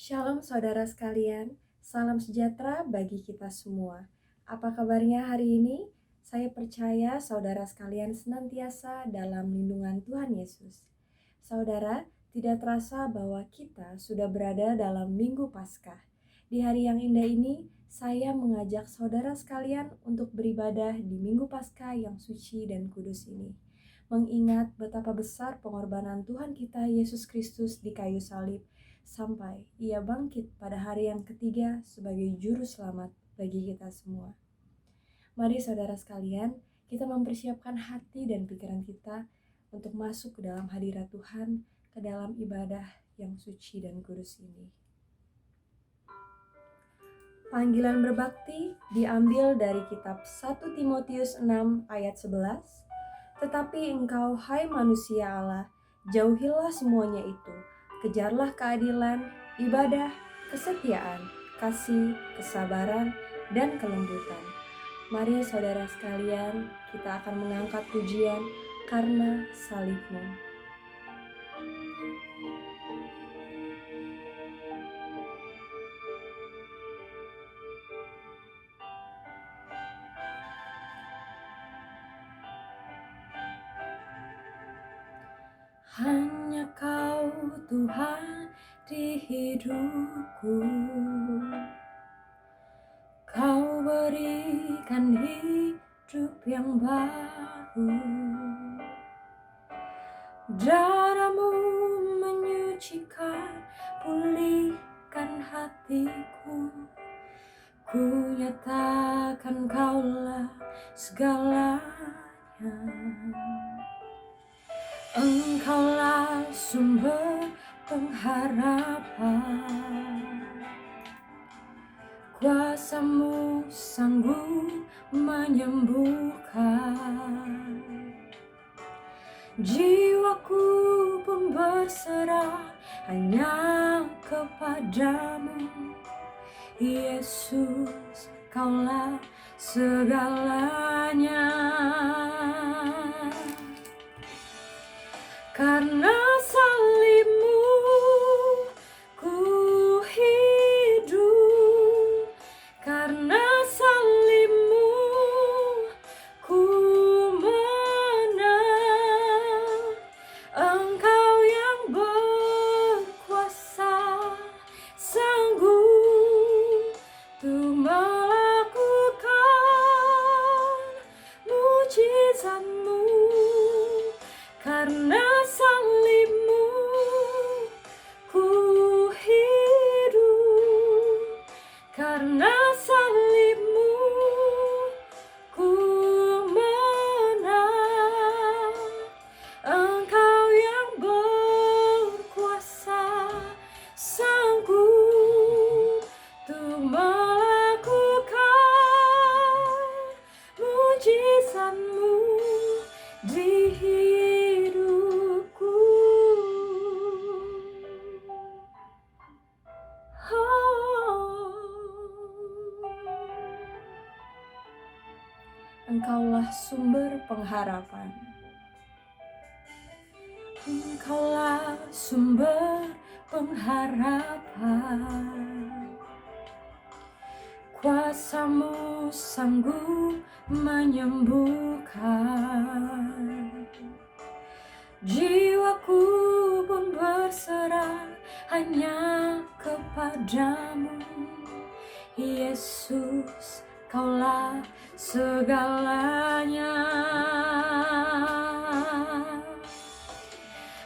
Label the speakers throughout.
Speaker 1: Shalom saudara sekalian, salam sejahtera bagi kita semua. Apa kabarnya hari ini? Saya percaya saudara sekalian senantiasa dalam lindungan Tuhan Yesus. Saudara, tidak terasa bahwa kita sudah berada dalam Minggu Paskah. Di hari yang indah ini, saya mengajak saudara sekalian untuk beribadah di Minggu Paskah yang suci dan kudus ini. Mengingat betapa besar pengorbanan Tuhan kita Yesus Kristus di kayu salib, sampai ia bangkit pada hari yang ketiga sebagai juru selamat bagi kita semua. Mari saudara sekalian, kita mempersiapkan hati dan pikiran kita untuk masuk ke dalam hadirat Tuhan, ke dalam ibadah yang suci dan kudus ini. Panggilan berbakti diambil dari kitab 1 Timotius 6 ayat 11. Tetapi engkau, hai manusia Allah, jauhilah semuanya itu. Kejarlah keadilan, ibadah, kesetiaan, kasih, kesabaran, dan kelembutan. Mari saudara sekalian, kita akan mengangkat pujian karena salib-Mu. Hanya Kau Tuhan di hidupku, Kau berikan hidup yang baru. Darah-Mu menyucikan, pulihkan hatiku. Ku nyatakan Kaulah segalanya. Engkaulah sumber pengharapan, kuasa-Mu sanggup menyembuhkan. Jiwaku pun berserah hanya kepada-Mu, Yesus, Kaulah segalanya. Karena salib-Mu ku hidup, karena salib-Mu ku menang. Engkau yang berkuasa, sanggup untuk melakukan mujizat-Mu. Karena salib-Mu ku hidup, karena salib-Mu ku menang. Engkau yang berkuasa, sanggup untuk melakukan mujizat-Mu di hidupku. Engkaulah sumber pengharapan, Engkaulah sumber pengharapan. Kuasa-Mu sanggup menyembuhkan. Jiwaku pun berserah hanya kepada-Mu, Yesus, Kaulah segalanya.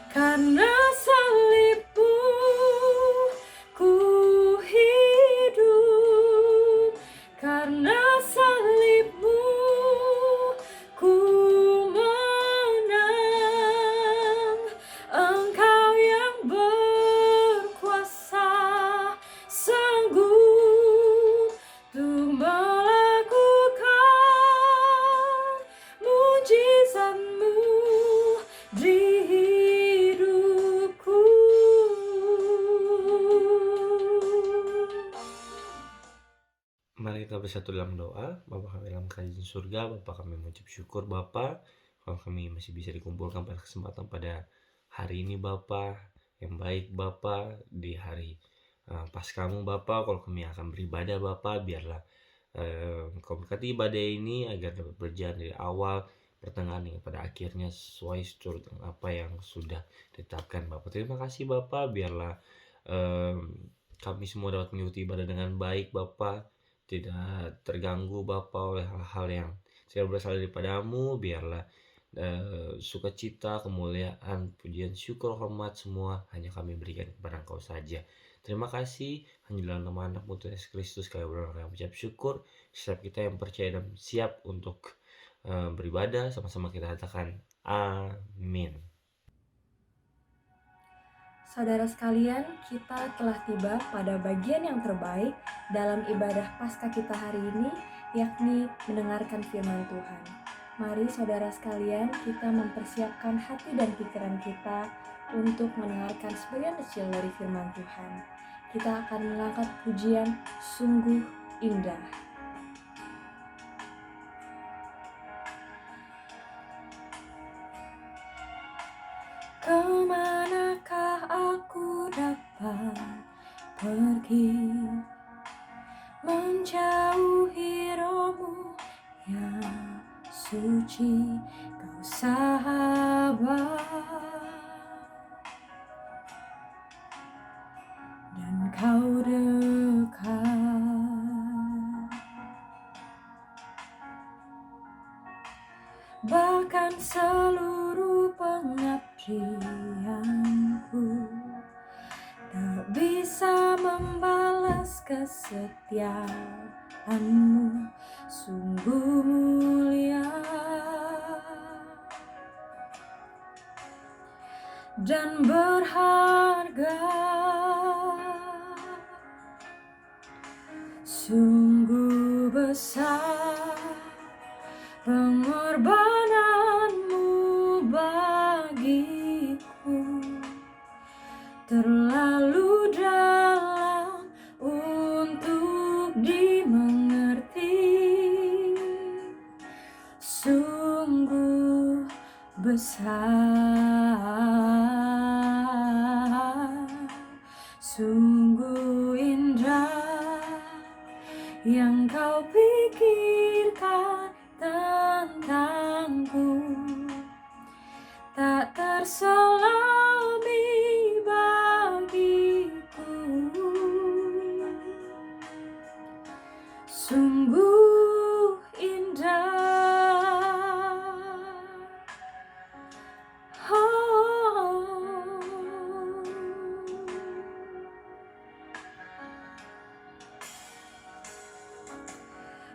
Speaker 1: Karena salib-Mu ku hidup, karena salib-Mu ku menang. Engkau yang berkuasa, sanggup untuk melakukan mujizat-Mu di hidupku.
Speaker 2: Mari kita bersatu dalam doa. Bapa kami dalam kerajaan surga, Bapa kami mengucap syukur Bapa, kalau kami masih bisa dikumpulkan pada kesempatan pada hari ini Bapa, yang baik Bapa, di hari pas kamu Bapa, kalau kami akan beribadah Bapa, biarlah Kau berkati ibadah ini agar dapat berjalan dari awal, pertengahan hingga pada akhirnya sesuai seturut dengan apa yang sudah ditetapkan Bapak. Terima kasih Bapak, biarlah kami semua dapat mengikuti ibadah dengan baik Bapak, tidak terganggu Bapak oleh hal-hal yang tidak berasal daripadamu, biarlah sukacita, kemuliaan, pujian, syukur, hormat semua hanya kami berikan kepada Engkau saja. Terima kasih, hanya dalam nama anak-Mu Tuhan Yesus Kristus kami berdoa dan mengucap syukur. Setiap kita yang percaya dan siap untuk beribadah, sama-sama kita katakan amin.
Speaker 1: Saudara sekalian, kita telah tiba pada bagian yang terbaik dalam ibadah Paskah kita hari ini, yakni mendengarkan firman Tuhan. Mari saudara sekalian, kita mempersiapkan hati dan pikiran kita untuk mendengarkan sebagian kecil dari firman Tuhan. Kita akan mengangkat pujian Sungguh Indah. Kemanakah aku dapat pergi, menjauhi rohmu yang suci, Kau sahabat dan Kau dekat, bahkan seluruh pengabdianku tak bisa membalas kesetiaanmu, sungguh mulia dan berharga, sungguh besar pengorbananmu bagiku, terlalu dalam untuk dimengerti, sungguh besar, sungguh indah yang Kau pikirkan tentangku, tak terselami bagiku, sungguh indah.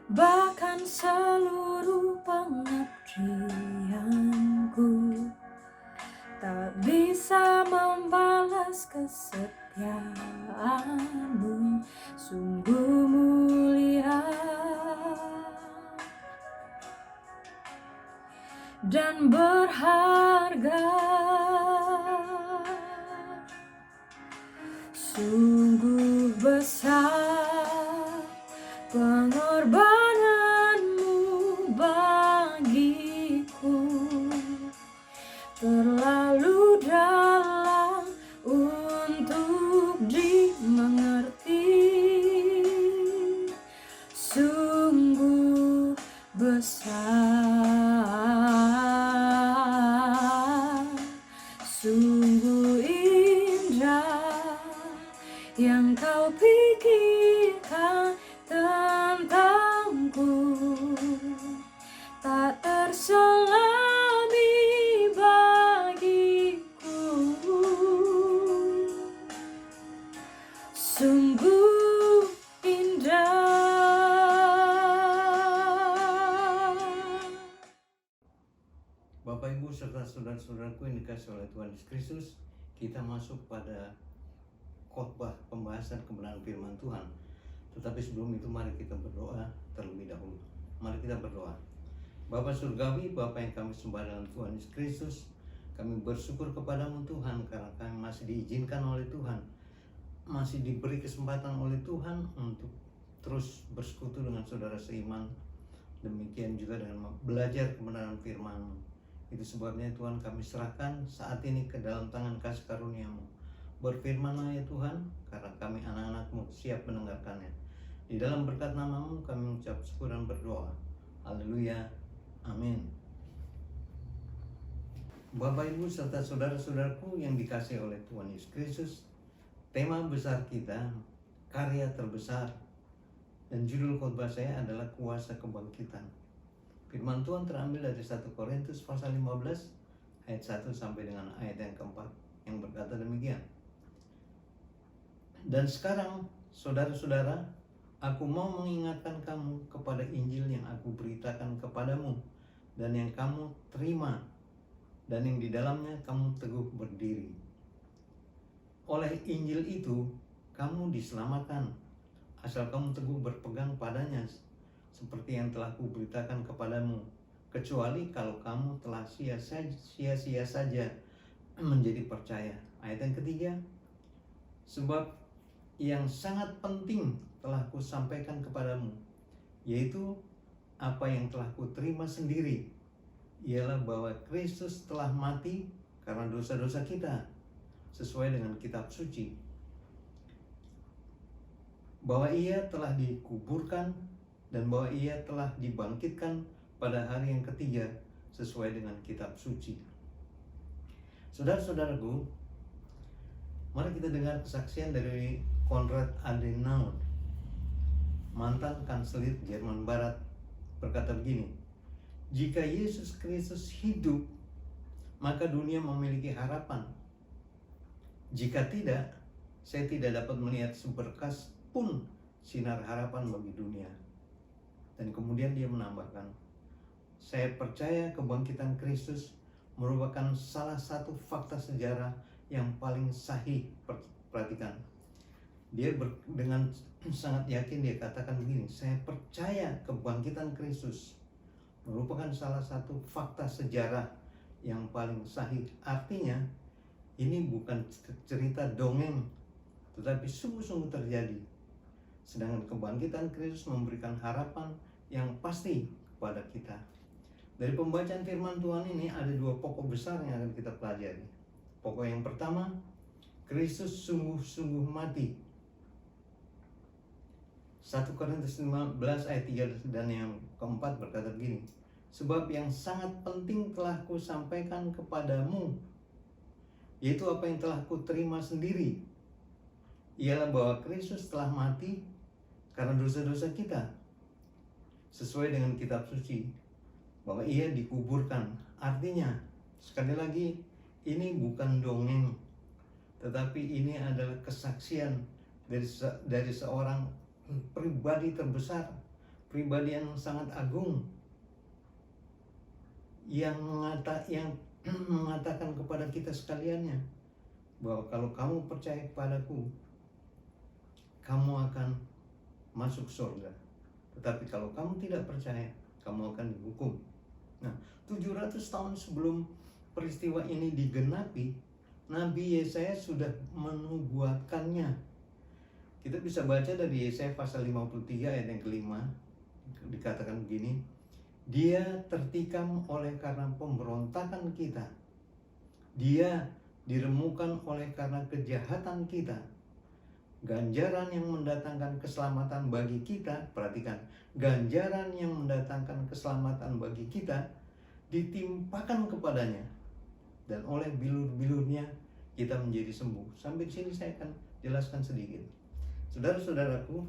Speaker 1: Bahkan seluruh pengabdianku tak bisa membalas kesetiaanmu, sungguh mulia dan berharga, sungguh besar pengorbananmu bagiku, terlalu dalam untuk dimengerti, sungguh besar, sungguh indah yang Kau pikirkan tentangku, tak terselami bagiku, sungguh indah.
Speaker 3: Bapak Ibu serta saudara-saudaraku yang dikasihi oleh Tuhan Yesus Kristus, kita masuk pada khotbah pembahasan kebenaran firman Tuhan. Tetapi sebelum itu mari kita berdoa terlebih dahulu. Mari kita berdoa. Bapa Surgawi, Bapa yang kami sembah dalam Tuhan Yesus Kristus, kami bersyukur kepadamu Tuhan karena kami masih diizinkan oleh Tuhan, masih diberi kesempatan oleh Tuhan untuk terus bersekutu dengan saudara seiman. Demikian juga dengan belajar kebenaran firman-Mu. Itu sebabnya Tuhan kami serahkan saat ini ke dalam tangan kasih karunia-Mu. Berfirmanlah ya Tuhan, karena kami anak-anak-Mu siap mendengarkannya. Di dalam berkat nama-Mu kami mengucap syukur dan berdoa. Haleluya. Amin. Bapak, Ibu, serta saudara-saudaraku yang dikasihi oleh Tuhan Yesus Kristus, tema besar kita, karya terbesar, dan judul khotbah saya adalah kuasa kebangkitan. Firman Tuhan terambil dari 1 Korintus pasal 15 ayat 1 sampai dengan ayat yang keempat, yang berkata demikian. Dan sekarang, saudara-saudara, aku mau mengingatkan kamu kepada Injil yang aku beritakan kepadamu, dan yang kamu terima, dan yang di dalamnya kamu teguh berdiri. Oleh Injil itu, kamu diselamatkan, asal kamu teguh berpegang padanya, seperti yang telah kuberitakan kepadamu, kecuali kalau kamu telah sia-sia saja menjadi percaya. Ayat yang ketiga, sebab yang sangat penting telah kusampaikan kepadamu, yaitu apa yang telah kuterima sendiri, ialah bahwa Kristus telah mati karena dosa-dosa kita, sesuai dengan kitab suci, bahwa ia telah dikuburkan, dan bahwa ia telah dibangkitkan pada hari yang ketiga, sesuai dengan kitab suci. Saudara-saudaraku, mari kita dengar kesaksian dari Konrad Adenauer, mantan kanselir Jerman Barat, berkata begini: jika Yesus Kristus hidup, maka dunia memiliki harapan. Jika tidak, saya tidak dapat melihat seberkas pun sinar harapan bagi dunia. Dan kemudian dia menambahkan, saya percaya kebangkitan Kristus merupakan salah satu fakta sejarah yang paling sahih. Perhatikan, dia dengan sangat yakin dia katakan begini, saya percaya kebangkitan Kristus merupakan salah satu fakta sejarah yang paling sahih. Artinya, ini bukan cerita dongeng, tetapi sungguh-sungguh terjadi. Sedangkan kebangkitan Kristus memberikan harapan yang pasti kepada kita. Dari pembacaan firman Tuhan ini ada dua pokok besar yang akan kita pelajari. Pokok yang pertama, Kristus sungguh-sungguh mati. 1 Korintus 15 ayat 3 dan yang keempat berkata begini, sebab yang sangat penting telah kusampaikan kepadamu, yaitu apa yang telah kuterima sendiri, ialah bahwa Kristus telah mati karena dosa-dosa kita, sesuai dengan kitab suci, bahwa ia dikuburkan. Artinya, sekali lagi, ini bukan dongeng, tetapi ini adalah kesaksian dari seorang pribadi terbesar, pribadi yang sangat agung, yang mengatakan kepada kita sekaliannya bahwa kalau kamu percaya kepadaku, kamu akan masuk surga. Tetapi kalau kamu tidak percaya, kamu akan dihukum. Nah, 700 tahun sebelum peristiwa ini digenapi, Nabi Yesaya sudah menubuatkannya. Kita bisa baca dari Yesaya pasal 53 ayat yang kelima, dikatakan begini, dia tertikam oleh karena pemberontakan kita, dia diremukkan oleh karena kejahatan kita. Ganjaran yang mendatangkan keselamatan bagi kita, perhatikan, ganjaran yang mendatangkan keselamatan bagi kita ditimpakan kepadanya, dan oleh bilur-bilurnya kita menjadi sembuh. Sampai di sini saya akan jelaskan sedikit. Saudara-saudaraku,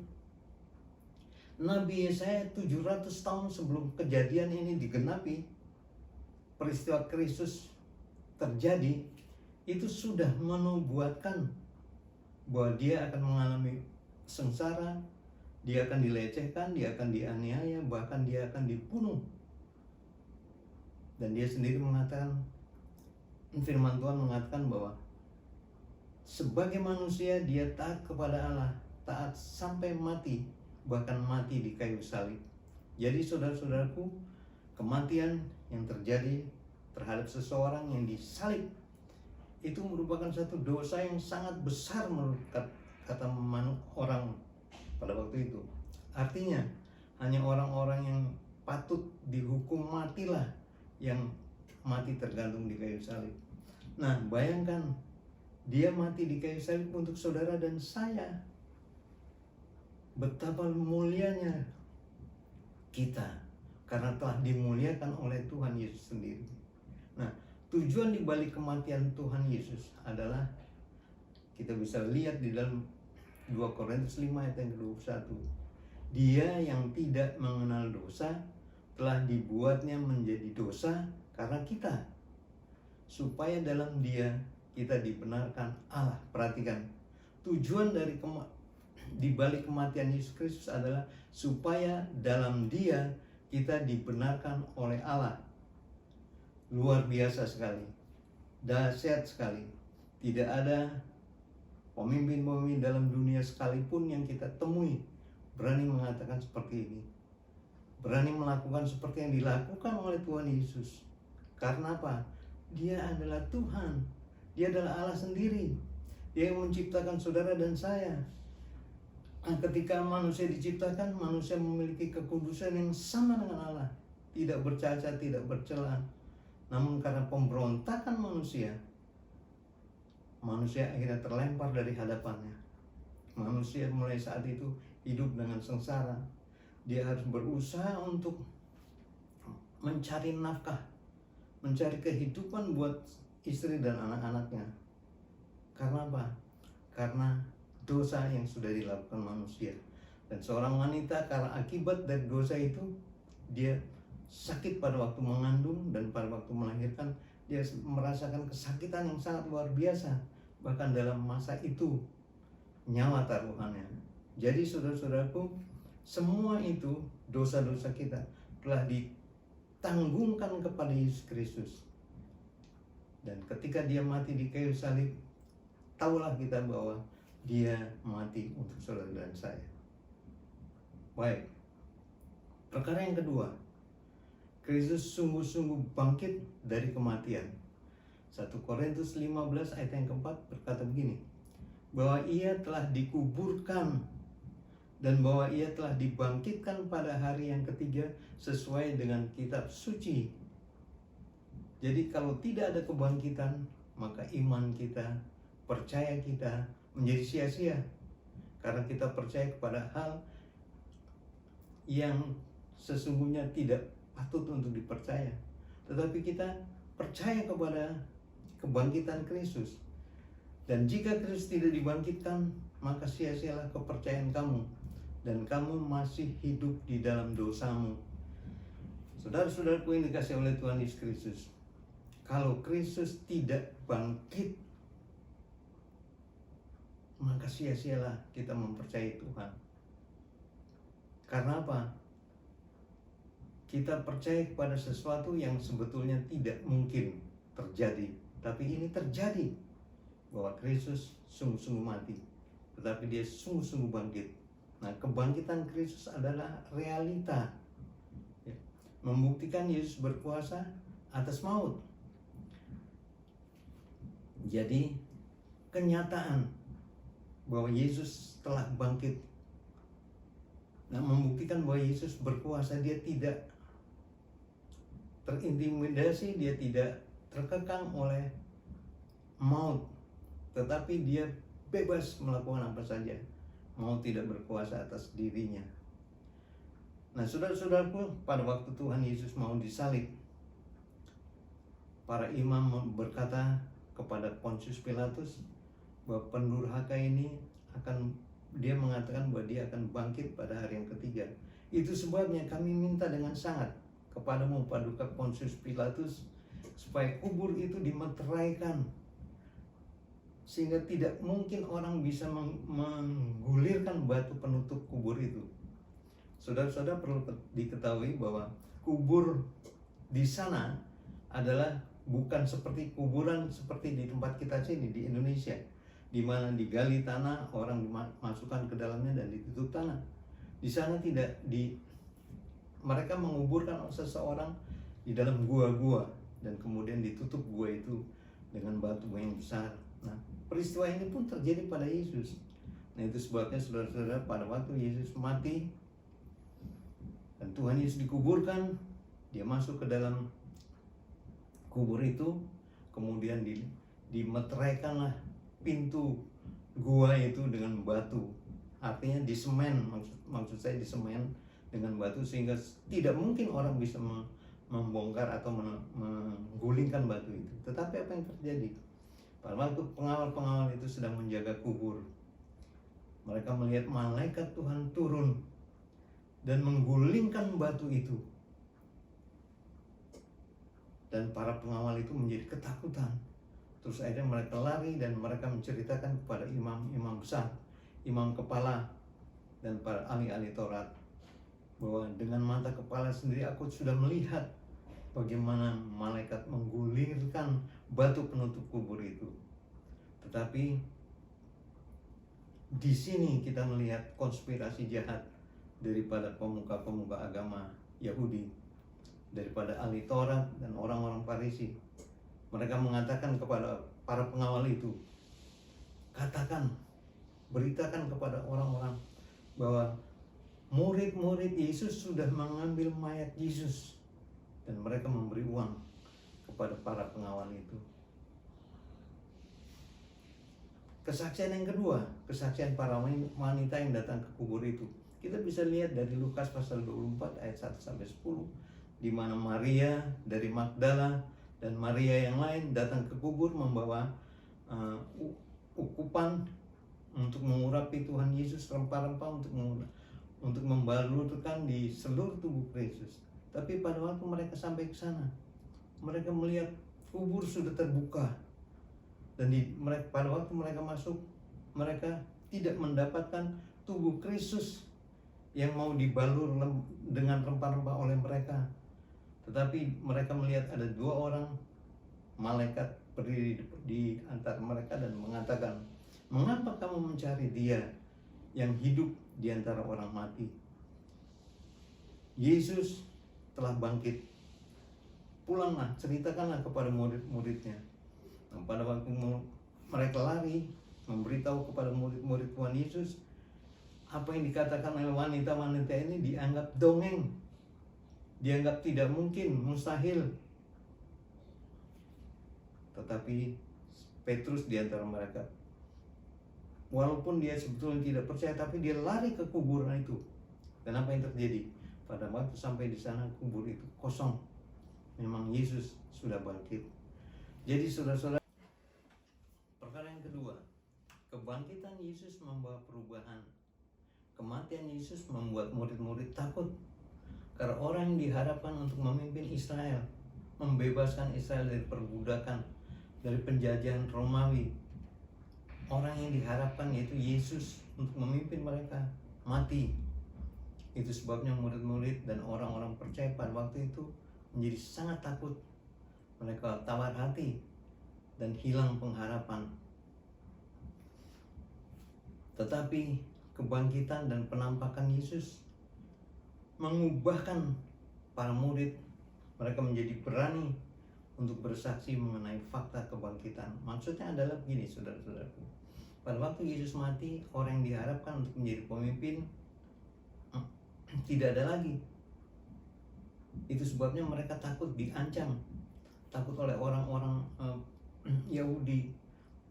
Speaker 3: Nabi Yesaya 700 tahun sebelum kejadian ini digenapi, peristiwa Kristus terjadi, itu sudah menubuatkan bahwa dia akan mengalami sengsara, dia akan dilecehkan, dia akan dianiaya, bahkan dia akan dibunuh. Dan dia sendiri mengatakan, firman Tuhan mengatakan bahwa sebagai manusia dia taat kepada Allah, taat sampai mati, bahkan mati di kayu salib. Jadi saudara-saudaraku, kematian yang terjadi terhadap seseorang yang disalib itu merupakan satu dosa yang sangat besar menurut kata orang pada waktu itu. Artinya hanya orang-orang yang patut dihukum matilah yang mati tergantung di kayu salib. Nah, bayangkan Dia mati di kayu salib untuk saudara dan saya. Betapa mulianya kita karena telah dimuliakan oleh Tuhan Yesus sendiri. Nah, tujuan di balik kematian Tuhan Yesus adalah kita bisa lihat di dalam 2 Korintus 5 ayat yang ke-21. Dia yang tidak mengenal dosa telah dibuatnya menjadi dosa karena kita, supaya dalam Dia kita dibenarkan Allah. Perhatikan, tujuan dari di balik kematian Yesus Kristus adalah supaya dalam Dia kita dibenarkan oleh Allah. Luar biasa sekali, dahsyat sekali. Tidak ada pemimpin-pemimpin dalam dunia sekalipun yang kita temui berani mengatakan seperti ini, berani melakukan seperti yang dilakukan oleh Tuhan Yesus. Karena apa? Dia adalah Tuhan, Dia adalah Allah sendiri. Dia yang menciptakan saudara dan saya. Nah, ketika manusia diciptakan, manusia memiliki kekudusan yang sama dengan Allah, tidak bercacat, tidak bercela. Namun karena pemberontakan manusia akhirnya terlempar dari hadapannya. Manusia mulai saat itu hidup dengan sengsara. Dia harus berusaha untuk mencari nafkah, mencari kehidupan buat istri dan anak-anaknya. Karena apa? Karena dosa yang sudah dilakukan manusia. Dan seorang wanita karena akibat dari dosa itu, dia sakit pada waktu mengandung dan pada waktu melahirkan. Dia merasakan kesakitan yang sangat luar biasa. Bahkan dalam masa itu nyawa taruhannya. Jadi saudara-saudaraku, semua itu dosa-dosa kita telah ditanggungkan kepada Yesus Kristus. Dan ketika Dia mati di kayu salib, tahulah kita bahwa Dia mati untuk saudara dan saya. Baik, perkara yang kedua, Kristus sungguh-sungguh bangkit dari kematian. 1 Korintus 15 ayat yang keempat berkata begini, bahwa Ia telah dikuburkan dan bahwa Ia telah dibangkitkan pada hari yang ketiga sesuai dengan kitab suci. Jadi kalau tidak ada kebangkitan, maka iman kita, percaya kita menjadi sia-sia. Karena kita percaya kepada hal yang sesungguhnya tidak patut untuk dipercaya. Tetapi kita percaya kepada kebangkitan Kristus. Dan jika Kristus tidak dibangkitkan, maka sia-sialah kepercayaan kamu, dan kamu masih hidup di dalam dosamu. Saudara-saudaraku yang dikasihi oleh Tuhan Yesus Kristus, kalau Kristus tidak bangkit, maka sia-sialah kita mempercayai Tuhan. Karena apa? Kita percaya kepada sesuatu yang sebetulnya tidak mungkin terjadi, tapi ini terjadi, bahwa Kristus sungguh-sungguh mati, tetapi Dia sungguh-sungguh bangkit. Nah, kebangkitan Kristus adalah realita, ya, membuktikan Yesus berkuasa atas maut. Jadi kenyataan bahwa Yesus telah bangkit, nah, membuktikan bahwa Yesus berkuasa. Dia tidak terintimidasi, Dia tidak terkekang oleh maut, tetapi Dia bebas melakukan apa saja. Maut tidak berkuasa atas dirinya. Nah, saudara-saudaraku, pada waktu Tuhan Yesus mau disalib, para imam berkata kepada Pontius Pilatus bahwa pendurhaka ini dia mengatakan bahwa dia akan bangkit pada hari yang ketiga. Itu sebabnya kami minta dengan sangat kepadamu, Paduka Pontius Pilatus, supaya kubur itu dimeteraikan, sehingga tidak mungkin orang bisa menggulirkan batu penutup kubur itu. Saudara-saudara, perlu diketahui bahwa kubur di sana adalah bukan seperti kuburan seperti di tempat kita sini di Indonesia, di mana digali tanah, orang dimasukkan ke dalamnya dan ditutup tanah. Di sana tidak, mereka menguburkan seseorang di dalam gua-gua dan kemudian ditutup gua itu dengan batu yang besar. Nah, peristiwa ini pun terjadi pada Yesus. Nah, itu sebabnya saudara-saudara, pada waktu Yesus mati dan Tuhan Yesus dikuburkan, Dia masuk ke dalam kubur itu, kemudian dimeteraikanlah pintu gua itu dengan batu, artinya disemen, maksud saya disemen dengan batu, sehingga tidak mungkin orang bisa membongkar atau menggulingkan batu itu. Tetapi apa yang terjadi? Pada waktu pengawal-pengawal itu sedang menjaga kubur, mereka melihat malaikat Tuhan turun dan menggulingkan batu itu. Dan para pengawal itu menjadi ketakutan. Terus akhirnya mereka lari dan mereka menceritakan kepada imam-imam besar, imam kepala, dan para ahli-ahli Taurat, bahwa dengan mata kepala sendiri aku sudah melihat bagaimana malaikat menggulingkan batu penutup kubur itu. Tetapi di sini kita melihat konspirasi jahat daripada pemuka-pemuka agama Yahudi, daripada ahli Taurat dan orang-orang Farisi. Mereka mengatakan kepada para pengawal itu, katakan, beritakan kepada orang-orang bahwa murid-murid Yesus sudah mengambil mayat Yesus. Dan mereka memberi uang kepada para pengawal itu. Kesaksian yang kedua, kesaksian para wanita yang datang ke kubur itu, kita bisa lihat dari Lukas pasal 24 ayat 1-10, di mana Maria dari Magdala dan Maria yang lain datang ke kubur membawa ukupan untuk mengurapi Tuhan Yesus, rempah-rempah untuk membalurkan di seluruh tubuh Kristus. Tapi pada waktu mereka sampai ke sana, mereka melihat kubur sudah terbuka, dan pada waktu mereka masuk, mereka tidak mendapatkan tubuh Kristus yang mau dibalur dengan rempah-rempah oleh mereka. Tetapi mereka melihat ada 2 orang malaikat berdiri di antara mereka dan mengatakan, mengapa kamu mencari Dia yang hidup di antara orang mati? Yesus telah bangkit. Pulanglah, ceritakanlah kepada murid-muridnya. Nah, pada waktu mereka lari memberitahu kepada murid-murid Tuhan Yesus, apa yang dikatakan oleh wanita-wanita ini dianggap dongeng, dianggap tidak mungkin, mustahil. Tetapi Petrus di antara mereka, walaupun dia sebetulnya tidak percaya, tapi dia lari ke kuburan itu. Dan apa yang terjadi? Pada waktu sampai di sana, kubur itu kosong. Memang Yesus sudah bangkit. Jadi saudara-saudara, perkara yang kedua, kebangkitan Yesus membawa perubahan. Kematian Yesus membuat murid-murid takut, karena orang yang diharapkan untuk memimpin Israel, membebaskan Israel dari perbudakan, dari penjajahan Romawi, orang yang diharapkan yaitu Yesus untuk memimpin mereka, mati. Itu sebabnya murid-murid dan orang-orang percaya pada waktu itu menjadi sangat takut. Mereka tawar hati dan hilang pengharapan. Tetapi kebangkitan dan penampakan Yesus mengubahkan para murid. Mereka menjadi berani untuk bersaksi mengenai fakta kebangkitan. Maksudnya adalah begini, saudara-saudaraku. Pada waktu Yesus mati, orang yang diharapkan untuk menjadi pemimpin tidak ada lagi. Itu sebabnya mereka takut diancam, takut oleh orang-orang Yahudi.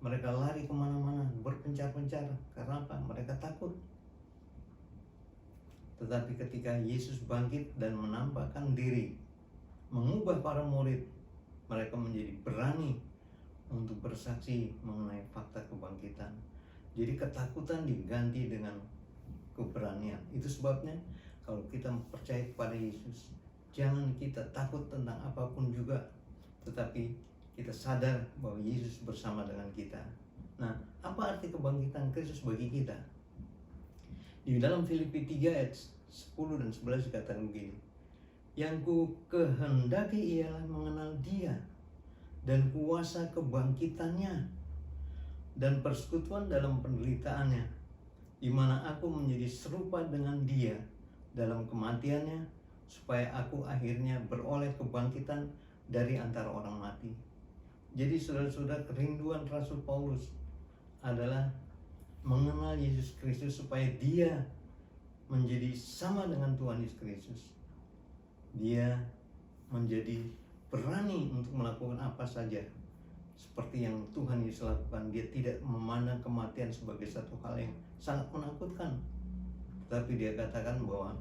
Speaker 3: Mereka lari kemana-mana, berpencar-pencar. Karena apa? Mereka takut. Tetapi ketika Yesus bangkit dan menampakkan diri, mengubah para murid, mereka menjadi berani untuk bersaksi mengenai fakta kebangkitan. Jadi ketakutan diganti dengan keberanian. Itu sebabnya kalau kita percaya kepada Yesus, jangan kita takut tentang apapun juga, tetapi kita sadar bahwa Yesus bersama dengan kita. Nah, apa arti kebangkitan Kristus bagi kita? Di dalam Filipi 3 ayat 10 dan 11 dikatakan begini, yang ku kehendaki ialah mengenal Dia dan kuasa kebangkitannya dan persekutuan dalam penderitaannya, di mana aku menjadi serupa dengan Dia dalam kematiannya, supaya aku akhirnya beroleh kebangkitan dari antara orang mati. Jadi saudara-saudara, kerinduan Rasul Paulus adalah mengenal Yesus Kristus supaya dia menjadi sama dengan Tuhan Yesus Kristus. Dia menjadi berani untuk melakukan apa saja seperti yang Tuhan Yesus lakukan. Dia tidak memandang kematian sebagai satu hal yang sangat menakutkan, tapi dia katakan bahwa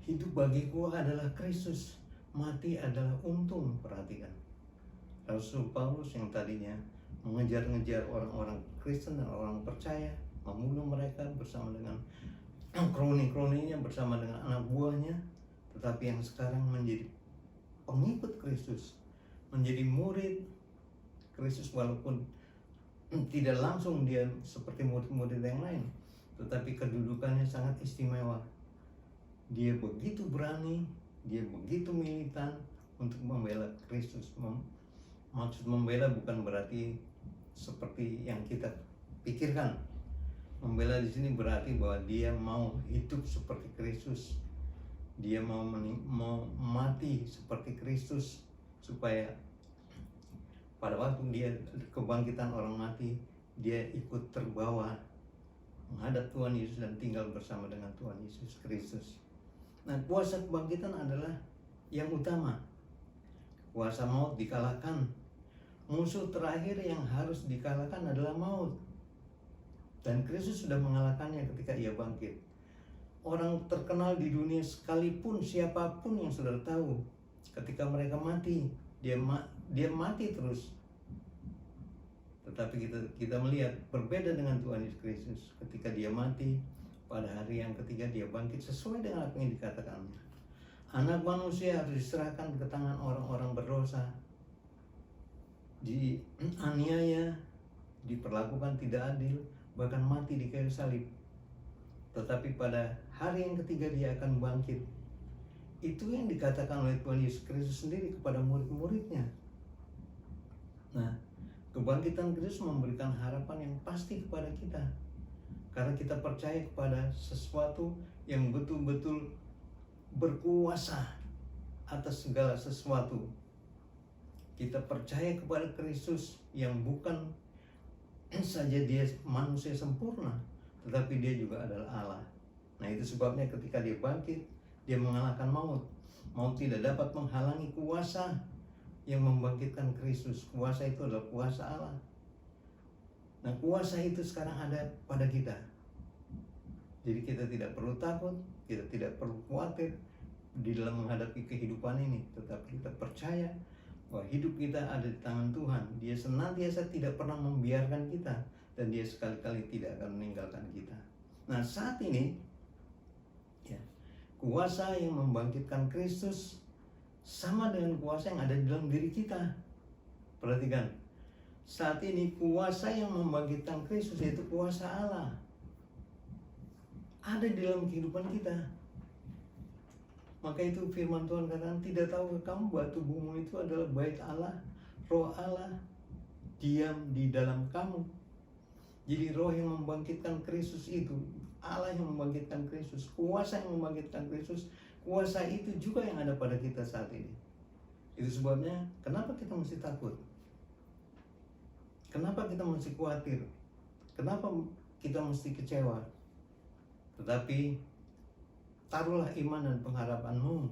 Speaker 3: hidup bagiku adalah Kristus, mati adalah untung. Perhatikan, Rasul Paulus yang tadinya mengejar-ngejar orang-orang Kristen dan orang percaya, membunuh mereka bersama dengan kroni-kroninya, bersama dengan anak buahnya, tetapi yang sekarang menjadi pengikut Kristus, menjadi murid Kristus, walaupun tidak langsung dia seperti murid-murid yang lain, tetapi kedudukannya sangat istimewa. Dia begitu berani, dia begitu militan untuk membela Kristus. Maksud membela bukan berarti seperti yang kita pikirkan. Membela di sini berarti bahwa dia mau hidup seperti Kristus. Dia mau mati seperti Kristus, supaya pada waktu dia kebangkitan orang mati, dia ikut terbawa menghadap Tuhan Yesus dan tinggal bersama dengan Tuhan Yesus Kristus. Nah, kuasa kebangkitan adalah yang utama. Kuasa maut dikalahkan. Musuh terakhir yang harus dikalahkan adalah maut. Dan Kristus sudah mengalahkannya ketika ia bangkit. Orang terkenal di dunia sekalipun, siapapun yang saudara tahu, ketika mereka mati, dia mati terus. Tetapi kita melihat berbeda dengan Tuhan Yesus Kristus. Ketika dia mati, pada hari yang ketiga dia bangkit sesuai dengan apa yang dikatakannya. Anak manusia harus diserahkan ke tangan orang-orang berdosa, dianiaya, diperlakukan tidak adil, bahkan mati di kayu salib. Tetapi pada hari yang ketiga dia akan bangkit. Itu yang dikatakan oleh Tuhan Yesus Kristus sendiri kepada murid-muridnya. Nah, kebangkitan Kristus memberikan harapan yang pasti kepada kita, karena kita percaya kepada sesuatu yang betul-betul berkuasa atas segala sesuatu. Kita percaya kepada Kristus yang bukan saja dia manusia sempurna, tetapi dia juga adalah Allah. Nah, itu sebabnya ketika dia bangkit, dia mengalahkan maut. Maut tidak dapat menghalangi kuasa yang membangkitkan Kristus. Kuasa itu adalah kuasa Allah. Nah, kuasa itu sekarang ada pada kita. Jadi kita tidak perlu takut, kita tidak perlu khawatir di dalam menghadapi kehidupan ini. Tetapi kita percaya bahwa hidup kita ada di tangan Tuhan. Dia senantiasa tidak pernah membiarkan kita, dan dia sekali-kali tidak akan meninggalkan kita. Nah, saat ini ya, kuasa yang membangkitkan Kristus sama dengan kuasa yang ada di dalam diri kita. Perhatikan, saat ini kuasa yang membangkitkan Kristus yaitu kuasa Allah ada di dalam kehidupan kita. Maka itu firman Tuhan katakan, tidak tahukah kamu bahwa tubuhmu itu adalah bait Allah, roh Allah diam di dalam kamu. Jadi roh yang membangkitkan Kristus itu, Allah yang membangkitkan Kristus, kuasa yang membangkitkan Kristus, kuasa itu juga yang ada pada kita saat ini. Itu sebabnya kenapa kita mesti takut? Kenapa kita mesti khawatir? Kenapa kita mesti kecewa? Tetapi taruhlah iman dan pengharapanmu,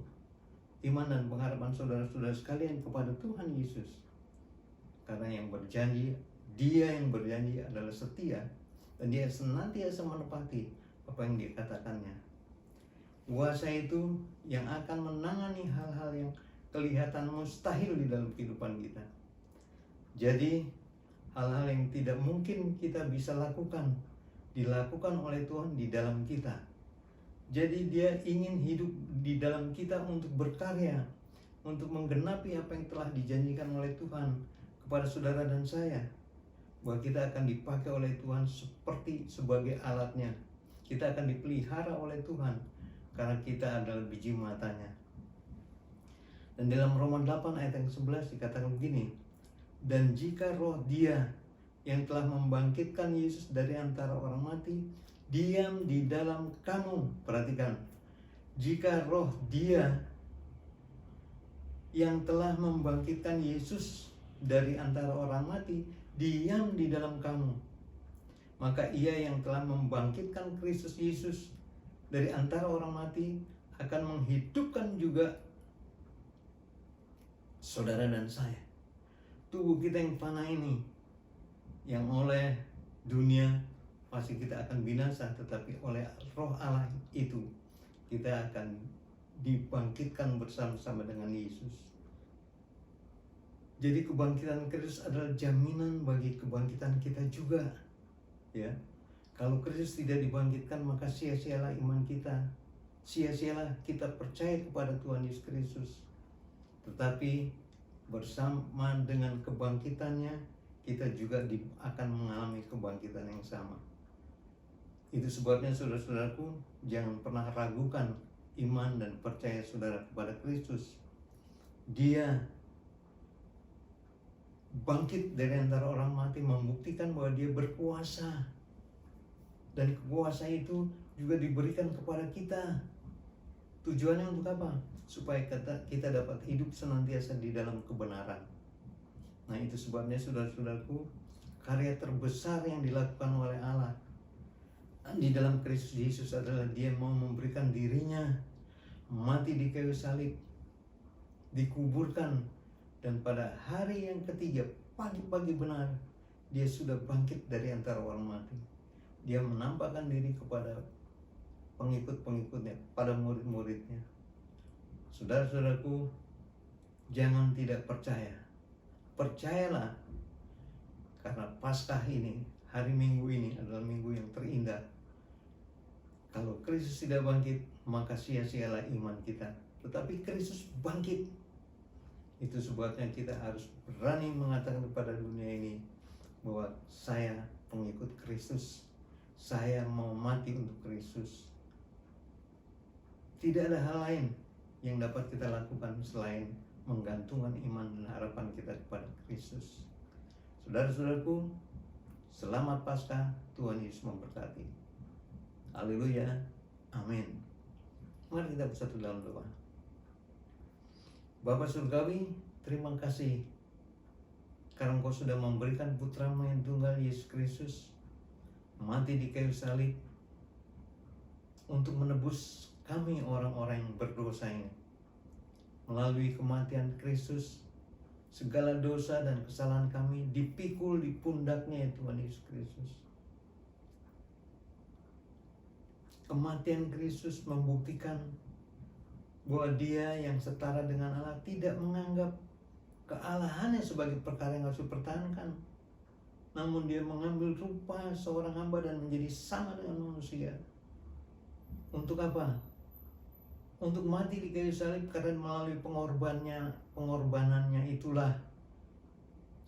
Speaker 3: iman dan pengharapan saudara-saudara sekalian kepada Tuhan Yesus. Karena yang berjanji, dia yang berjanji adalah setia, dan dia senantiasa menepati apa yang dikatakannya. Kuasa itu yang akan menangani hal-hal yang kelihatan mustahil di dalam kehidupan kita. Jadi hal-hal yang tidak mungkin kita bisa lakukan, dilakukan oleh Tuhan di dalam kita. Jadi dia ingin hidup di dalam kita untuk berkarya, untuk menggenapi apa yang telah dijanjikan oleh Tuhan kepada saudara dan saya, bahwa kita akan dipakai oleh Tuhan seperti sebagai alatnya. Kita akan dipelihara oleh Tuhan karena kita adalah biji matanya. Dan dalam Roma 8 ayat yang 11 dikatakan begini, dan jika roh dia yang telah membangkitkan Yesus dari antara orang mati diam di dalam kamu. Perhatikan, jika roh dia yang telah membangkitkan Yesus dari antara orang mati diam di dalam kamu, maka ia yang telah membangkitkan Kristus Yesus dari antara orang mati akan menghidupkan juga saudara dan saya. tubuh kita yang fana ini, yang oleh dunia pasti kita akan binasa, tetapi oleh Roh Allah itu kita akan dibangkitkan bersama-sama dengan Yesus. Jadi kebangkitan Kristus adalah jaminan bagi kebangkitan kita juga, ya. Kalau Kristus tidak dibangkitkan, maka sia-sialah iman kita, sia-sialah kita percaya kepada Tuhan Yesus Kristus. Tetapi bersama dengan kebangkitannya, kita juga akan mengalami kebangkitan yang sama. Itu sebabnya saudara-saudaraku, jangan pernah ragukan iman dan percaya saudara kepada Kristus. Dia bangkit dari antara orang mati, membuktikan bahwa dia berkuasa. Dan kuasa itu juga diberikan kepada kita. Tujuannya untuk apa? Supaya kita dapat hidup senantiasa di dalam kebenaran. Nah, itu sebabnya saudara-saudaraku, karya terbesar yang dilakukan oleh Allah di dalam Kristus Yesus adalah dia mau memberikan dirinya mati di kayu salib, dikuburkan, dan pada hari yang ketiga pagi-pagi benar dia sudah bangkit dari antara orang mati. Dia menampakkan diri kepada pengikut-pengikutnya, pada murid-muridnya. Saudara-saudaraku, jangan tidak percaya. Percayalah, karena Paskah ini, hari Minggu ini adalah minggu yang terindah. Kalau Kristus tidak bangkit, maka sia-sialah iman kita. Tetapi Kristus bangkit. Itu sebabnya kita harus berani mengatakan kepada dunia ini bahwa saya pengikut Kristus. Saya mau mati untuk Kristus. Tidak ada hal lain yang dapat kita lakukan selain menggantungkan iman dan harapan kita kepada Kristus. Saudara-saudaraku, selamat Paskah, Tuhan Yesus memberkati. Haleluya, amin. Mari kita bersatu dalam doa. Bapa Surgawi, terima kasih karena Engkau sudah memberikan Putra-Mu yang tunggal, Yesus Kristus, mati di kayu salib untuk menebus kami orang-orang yang berdosa ini. Melalui kematian Kristus, segala dosa dan kesalahan kami dipikul di pundaknya, ya Tuhan Yesus Kristus. Kematian Kristus membuktikan bahwa dia yang setara dengan Allah tidak menganggap kealahannya sebagai perkara yang harus dipertahankan, namun dia mengambil rupa seorang hamba dan menjadi sama dengan manusia. Untuk apa? Untuk mati di kayu salib, karena melalui pengorbanannya itulah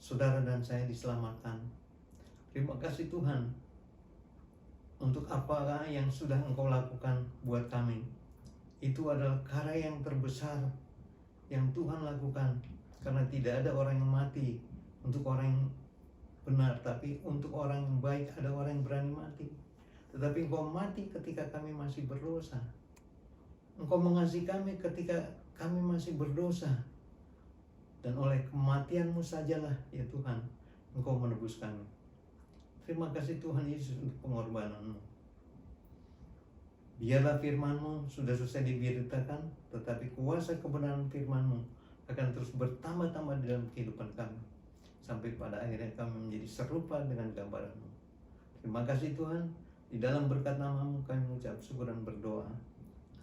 Speaker 3: saudara dan saya diselamatkan. Terima kasih Tuhan untuk apa yang sudah Engkau lakukan buat kami. Itu adalah karya yang terbesar yang Tuhan lakukan, karena tidak ada orang yang mati untuk orang yang benar, tapi untuk orang yang baik ada orang yang berani mati. Tetapi Engkau mati ketika kami masih berdosa. Engkau mengasihi kami ketika kami masih berdosa. Dan oleh kematian-Mu sajalah, ya Tuhan, Engkau menebus kami. Terima kasih Tuhan Yesus untuk pengorbanan-Mu. Biarlah firman-Mu sudah selesai diberitakan, tetapi kuasa kebenaran firman-Mu akan terus bertambah-tambah di dalam kehidupan kami, sampai pada akhirnya kami menjadi serupa dengan gambaran-Mu. Terima kasih Tuhan. Di dalam berkat nama-Mu kami mengucap syukur dan berdoa.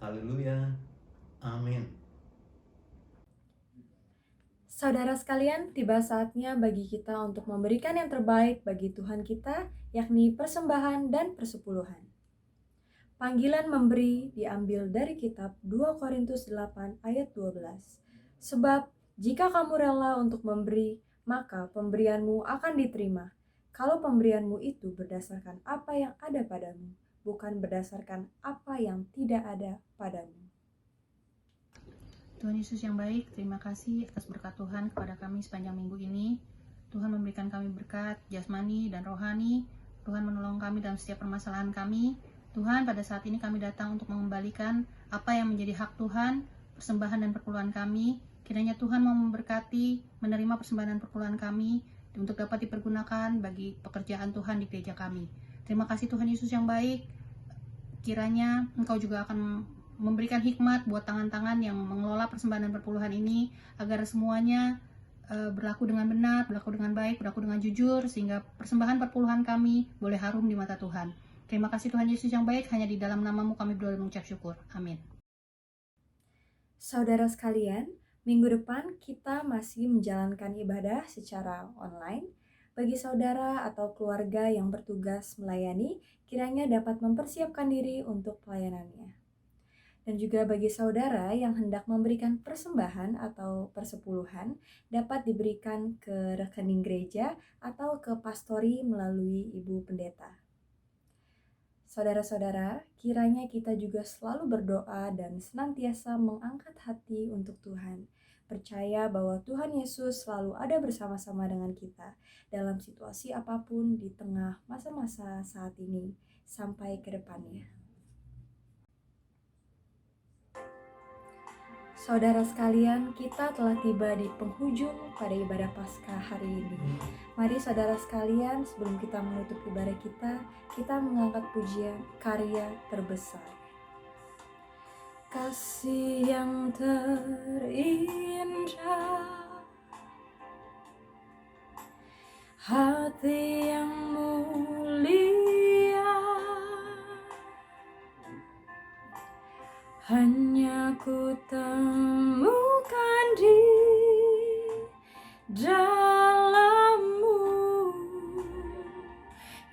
Speaker 3: Haleluya. Amin.
Speaker 1: Saudara sekalian, tiba saatnya bagi kita untuk memberikan yang terbaik bagi Tuhan kita, yakni persembahan dan persepuluhan. Panggilan memberi diambil dari kitab 2 Korintus 8 ayat 12. Sebab jika kamu rela untuk memberi, maka pemberianmu akan diterima. Kalau pemberianmu itu berdasarkan apa yang ada padamu, bukan berdasarkan apa yang tidak ada padamu.
Speaker 4: Tuhan Yesus yang baik, terima kasih atas berkat Tuhan kepada kami sepanjang minggu ini. Tuhan memberikan kami berkat jasmani dan rohani. Tuhan menolong kami dalam setiap permasalahan kami. Tuhan, pada saat ini kami datang untuk mengembalikan apa yang menjadi hak Tuhan, persembahan dan perpuluhan kami. Kiranya Tuhan mau memberkati, menerima persembahan dan perpuluhan kami untuk dapat dipergunakan bagi pekerjaan Tuhan di gereja kami. Terima kasih Tuhan Yesus yang baik. Kiranya Engkau juga akan memberikan hikmat buat tangan-tangan yang mengelola persembahan dan perpuluhan ini, agar semuanya berlaku dengan benar, berlaku dengan baik, berlaku dengan jujur, sehingga persembahan perpuluhan kami boleh harum di mata Tuhan. Terima kasih Tuhan Yesus yang baik, hanya di dalam nama-Mu kami berdoa dan mengucap syukur. Amin.
Speaker 1: Saudara sekalian, minggu depan kita masih menjalankan ibadah secara online. Bagi saudara atau keluarga yang bertugas melayani, kiranya dapat mempersiapkan diri untuk pelayanannya. Dan juga bagi saudara yang hendak memberikan persembahan atau persepuluhan, dapat diberikan ke rekening gereja atau ke pastori melalui Ibu Pendeta. Saudara-saudara, kiranya kita juga selalu berdoa dan senantiasa mengangkat hati untuk Tuhan. Percaya bahwa Tuhan Yesus selalu ada bersama-sama dengan kita dalam situasi apapun di tengah masa-masa saat ini sampai ke depannya. Saudara sekalian, kita telah tiba di penghujung pada ibadah Paskah hari ini. Mari saudara sekalian, sebelum kita menutup ibadah kita mengangkat pujian karya terbesar. Kasih yang terindah, hati yang mulia, hanya ku temukan di dalam-Mu,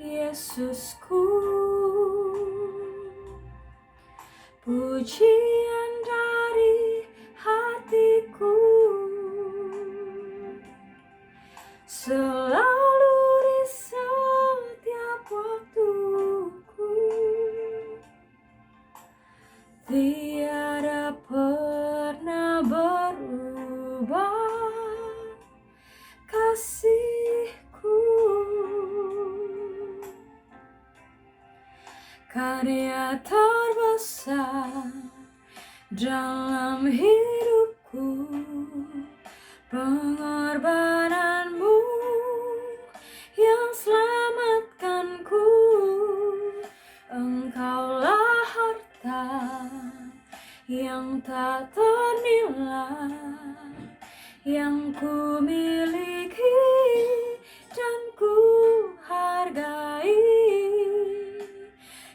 Speaker 1: Yesusku. Pujian dari hatiku selalu di setiap waktuku. Tiada pernah berubah kasih-Ku. Karya terbesar dalam hidupku, pengorbanan-Mu yang selamatkanku. Engkaulah harta yang tak ternilai, yang ku miliki dan ku hargai.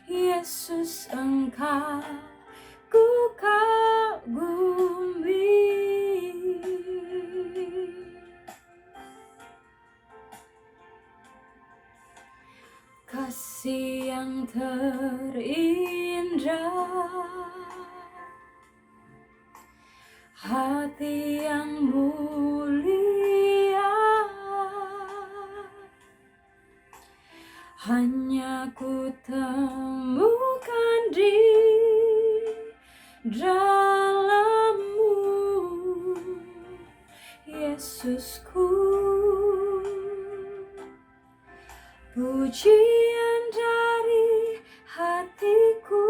Speaker 1: Yesus, Engkau ku kagumi. Kasih yang terindah, hati yang mulia, hanya ku temukan di dalam-Mu, Yesusku. Pujian dari hatiku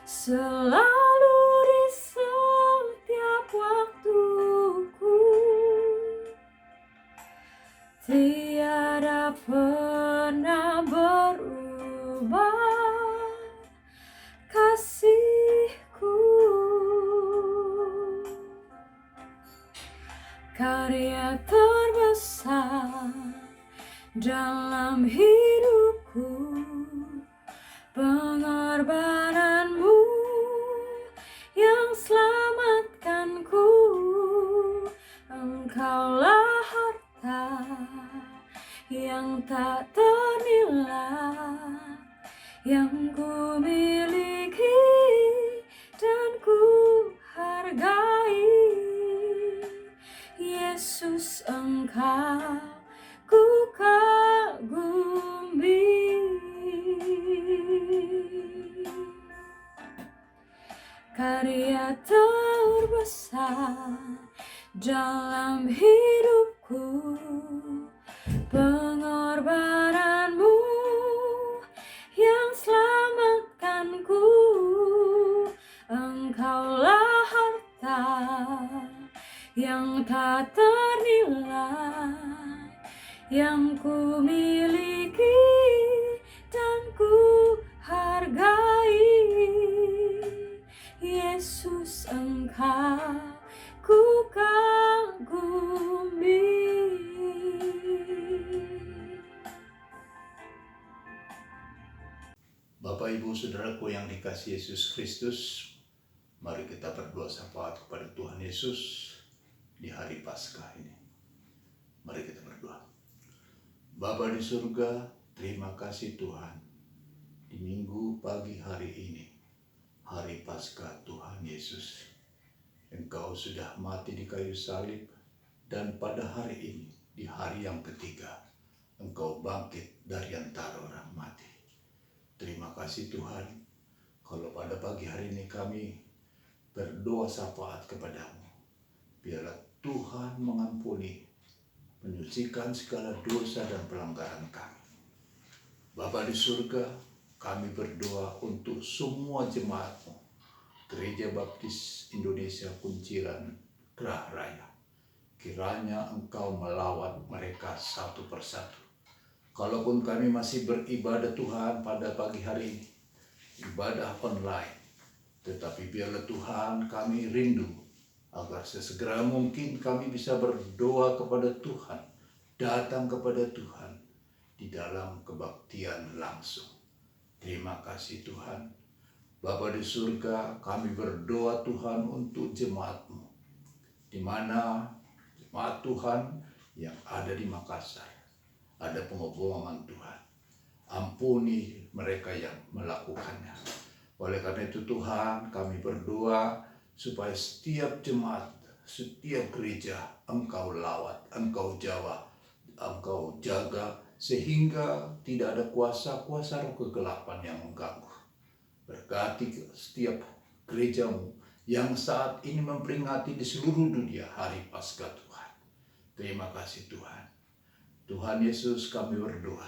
Speaker 1: selalu di setiap waktuku. Tiada pernah berubah kasih-Ku. Karya terbesar dalam hidupku, pengorbanan-Mu yang selamatkanku. Engkaulah harta yang tak ternilai, yang ku miliki dan ku hargai. Yesus, Engkau ku kagumi. Karya terbesar dalam hidupku, pengorbanan-Mu yang selamatkanku. Engkaulah harta yang tak ternilai, yang ku miliki dan ku hargai. Yesus, Engkau ku
Speaker 5: Bapak, Ibu, Saudaraku yang dikasihi Yesus Kristus, mari kita berdoa syafaat kepada Tuhan Yesus di hari Paskah ini. Mari kita berdoa. Bapa di surga, terima kasih Tuhan. Di minggu pagi hari ini, hari Paskah Tuhan Yesus, Engkau sudah mati di kayu salib, dan pada hari ini, di hari yang ketiga, Engkau bangkit dari antara orang mati. Terima kasih Tuhan, kalau pada pagi hari ini kami berdoa syafaat kepadamu. Biarlah Tuhan mengampuni, menyucikan segala dosa dan pelanggaran kami. Bapa di surga, kami berdoa untuk semua jemaat-Mu, Gereja Baptis Indonesia Kunciran Gerah Raya. Kiranya Engkau melawat mereka satu persatu. Kalaupun kami masih beribadah Tuhan pada pagi hari ini, ibadah online, tetapi biarlah Tuhan kami rindu agar sesegera mungkin kami bisa berdoa kepada Tuhan, datang kepada Tuhan di dalam kebaktian langsung. Terima kasih Tuhan. Bapa di surga, kami berdoa Tuhan untuk jemaat-Mu, di mana jemaat Tuhan yang ada di Makassar, ada pengeboman Tuhan. Ampuni mereka yang melakukannya. Oleh karena itu Tuhan, kami berdoa supaya setiap jemaat, setiap gereja Engkau lawat, Engkau jaga, sehingga tidak ada kuasa-kuasa roh kegelapan yang mengganggu. Berkati setiap gerejamu yang saat ini memperingati di seluruh dunia hari Paskah Tuhan. Terima kasih Tuhan. Tuhan Yesus, kami berdoa.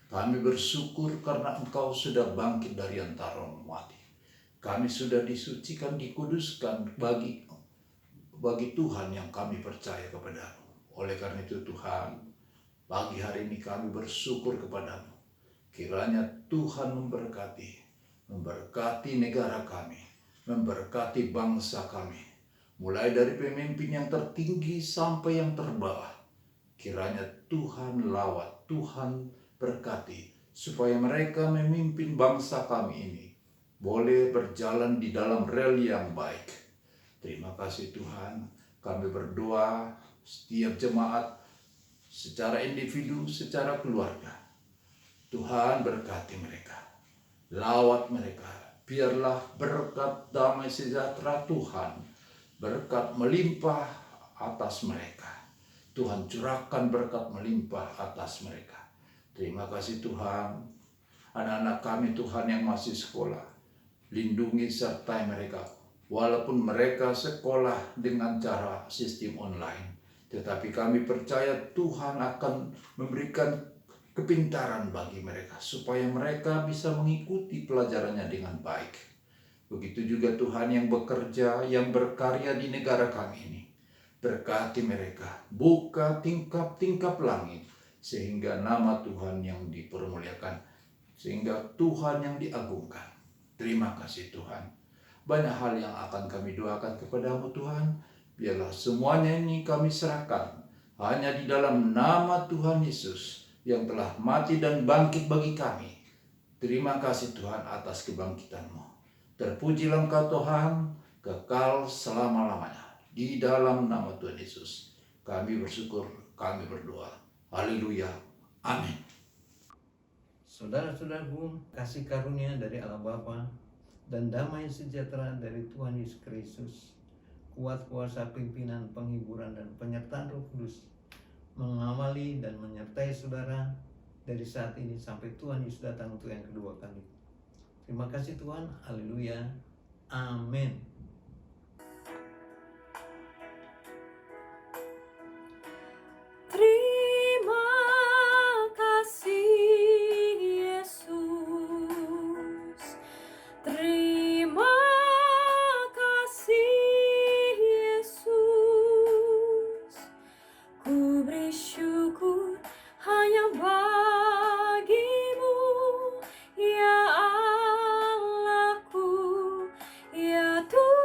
Speaker 5: Kami bersyukur karena Engkau sudah bangkit dari antara orang mati. Kami sudah disucikan, dikuduskan bagi Tuhan yang kami percaya kepada-Mu. Oleh karena itu Tuhan, pagi hari ini kami bersyukur kepada-Mu. Kiranya Tuhan memberkati negara kami, memberkati bangsa kami, mulai dari pemimpin yang tertinggi sampai yang terbawah. Kiranya Tuhan lawat, Tuhan berkati, supaya mereka memimpin bangsa kami ini boleh berjalan di dalam rel yang baik. Terima kasih Tuhan, kami berdoa setiap jemaat secara individu, secara keluarga. Tuhan berkati mereka, lawat mereka, biarlah berkat damai sejahtera Tuhan, berkat melimpah atas mereka. Tuhan curahkan berkat melimpah atas mereka. Terima kasih Tuhan, anak-anak kami Tuhan yang masih sekolah, lindungi sertai mereka. Walaupun mereka sekolah dengan cara sistem online, tetapi kami percaya Tuhan akan memberikan kepintaran bagi mereka, supaya mereka bisa mengikuti pelajarannya dengan baik. Begitu juga Tuhan yang bekerja, yang berkarya di negara kami ini. Berkati mereka, buka tingkap-tingkap langit, sehingga nama Tuhan yang dipermuliakan, sehingga Tuhan yang diagungkan. Terima kasih Tuhan. Banyak hal yang akan kami doakan kepada-Mu Tuhan. Biarlah semuanya ini kami serahkan hanya di dalam nama Tuhan Yesus yang telah mati dan bangkit bagi kami. Terima kasih Tuhan atas kebangkitan-Mu. Terpujilah Engkau Tuhan, kekal selama-lamanya. Di dalam nama Tuhan Yesus kami bersyukur, kami berdoa. Haleluya. Amin.
Speaker 3: Saudara-saudaraku, kasih karunia dari Allah Bapa dan damai sejahtera dari Tuhan Yesus Kristus, kuat kuasa pimpinan, penghiburan, dan penyertaan Roh Kudus mengawali dan menyertai saudara dari saat ini sampai Tuhan Yesus datang untuk yang kedua kali. Terima kasih Tuhan. Haleluya. Amin.
Speaker 1: Terima kasih Yesus, terima kasih Yesus, ku beri syukur hanya bagimu, ya Allahku, ya Tuhan.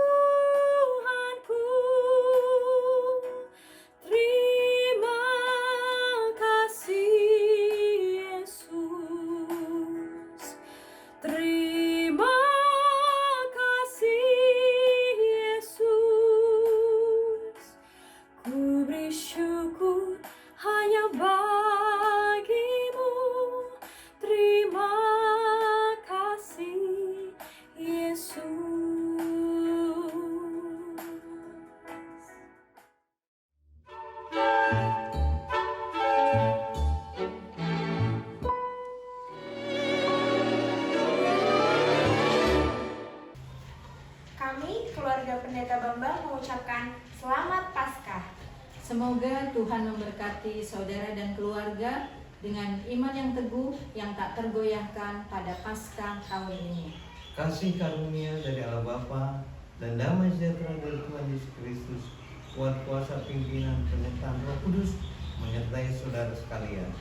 Speaker 6: Semoga Tuhan memberkati saudara dan keluarga dengan iman yang teguh yang tak tergoyahkan pada Paskah tahun ini.
Speaker 3: Kasih karunia dari Allah Bapa dan damai sejahtera dari Tuhan Yesus Kristus, kuat kuasa pimpinan penyertaan Roh Kudus menyertai saudara sekalian.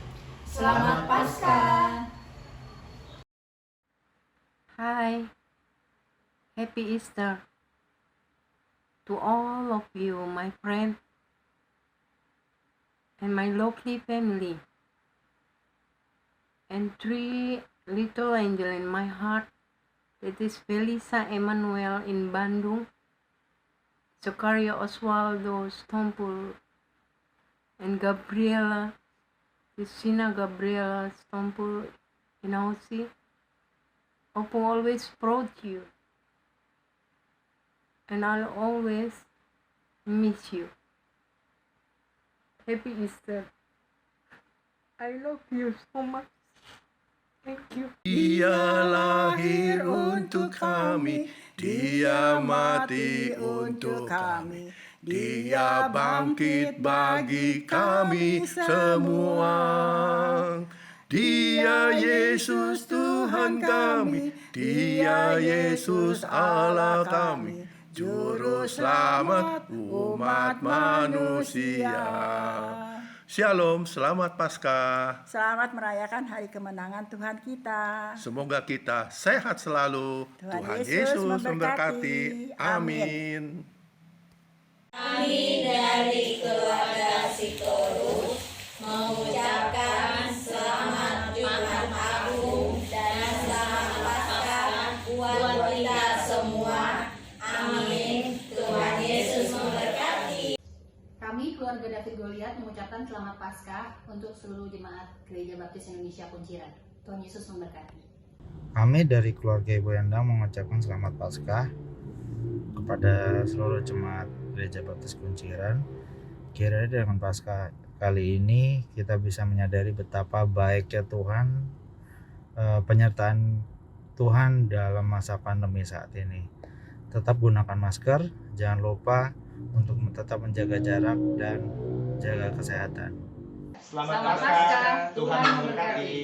Speaker 6: Selamat Paskah.
Speaker 7: Hi, happy Easter to all of you, my friend, and my lovely family, and 3 little angel in my heart. That is Felisa Emmanuel in Bandung, Zakaria Oswaldo Stompul, and Gabriela, Christina Gabriela Stompul in Aussie. Oppo always proud you, and I'll always miss you. Happy Easter. I love you so much. Thank you.
Speaker 8: Dia lahir untuk kami, Dia mati untuk kami, Dia bangkit bagi kami semua. Dia Yesus Tuhan kami, Dia Yesus Allah kami, Juru Selamat umat manusia. Shalom, selamat Paskah.
Speaker 9: Selamat merayakan hari kemenangan Tuhan kita.
Speaker 8: Semoga kita sehat selalu.
Speaker 9: Tuhan Yesus memberkati.
Speaker 8: Amin.
Speaker 10: Kami dari keluarga Sitorus mengucapkan selamat Jumat Agung dan selamat Paskah buat kita semua. Amin. Tuhan Yesus memberkati.
Speaker 4: Kami keluarga David Goliat mengucapkan selamat Paskah untuk seluruh jemaat Gereja Baptis Indonesia Kunciran. Tuhan Yesus memberkati.
Speaker 11: Kami dari keluarga Ibu Endang mengucapkan selamat Paskah kepada seluruh jemaat Gereja Baptis Kunciran. Kiranya dengan Paskah kali ini kita bisa menyadari betapa baiknya Tuhan, penyertaan Tuhan dalam masa pandemi saat ini. Tetap gunakan masker, jangan lupa untuk tetap menjaga jarak dan jaga kesehatan.
Speaker 12: Selamat Paskah, Tuhan memberkati.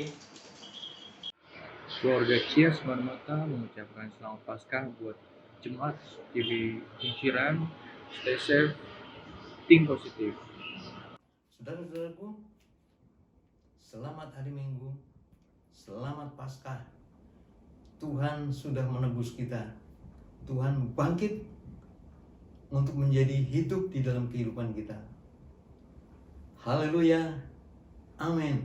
Speaker 13: Keluarga Cias Marmata mengucapkan selamat Paskah buat jemaat TV Kunciran. Stay safe, think positif.
Speaker 3: Saudara-saudaraku, selamat hari Minggu, selamat Paskah. Tuhan sudah menebus kita. Tuhan bangkit untuk menjadi hidup di dalam kehidupan kita. Haleluya. Amin.